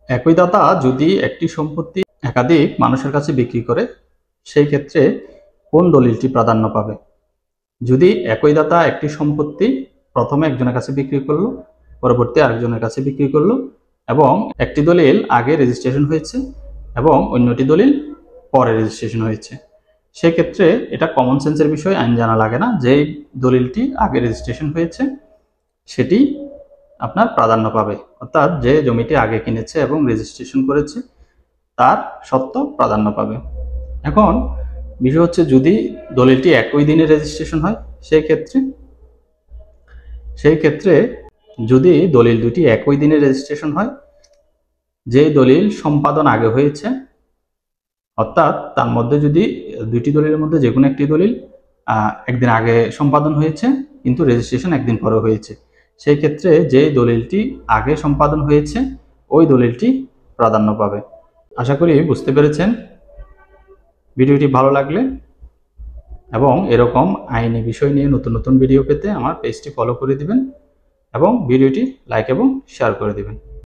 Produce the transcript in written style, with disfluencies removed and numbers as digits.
একই দাতা যদি একটি সম্পত্তি একাধিক মানুষের কাছে বিক্রি করে, সেই ক্ষেত্রে কোন দলিলটি প্রাধান্য পাবে? যদি একই দাতা একটি সম্পত্তি প্রথমে একজনের কাছে বিক্রি করলো, পরবর্তী আরেকজনের কাছে বিক্রি করলো, এবং একটি দলিল আগে রেজিস্ট্রেশন হয়েছে এবং অন্যটি দলিল পরে রেজিস্ট্রেশন হয়েছে, সেক্ষেত্রে এটা কমন সেন্সের বিষয়, আইন জানা লাগে না। যেই দলিলটি আগে রেজিস্ট্রেশন হয়েছে সেটি আপনার প্রাধান্য পাবে, অর্থাৎ যে জমিটি আগে কিনেছে এবং রেজিস্ট্রেশন করেছে তার সত্ত্ব প্রাধান্য পাবে। এখন বিষয় হচ্ছে, যদি দলিলটি একই দিনে রেজিস্ট্রেশন হয়, সেই ক্ষেত্রে যদি দলিল দুটি একই দিনে রেজিস্ট্রেশন হয়, যে দলিল সম্পাদন আগে হয়েছে, অর্থাৎ তার মধ্যে যদি দুইটি দলিলের মধ্যে যে কোনো একটি দলিল একদিন আগে সম্পাদন হয়েছে কিন্তু রেজিস্ট্রেশন একদিন পরে হয়েছে, সেই ক্ষেত্রে যে দলিলটি আগে সম্পাদন হয়েছে ওই দলিলটি প্রাধান্য পাবে। আশা করি বুঝতে পেরেছেন। ভিডিওটি ভালো লাগলে এবং এরকম আইনি বিষয় নিয়ে নতুন নতুন ভিডিও পেতে আমার পেজটি ফলো করে দিবেন এবং ভিডিওটি লাইক এবং শেয়ার করে দিবেন।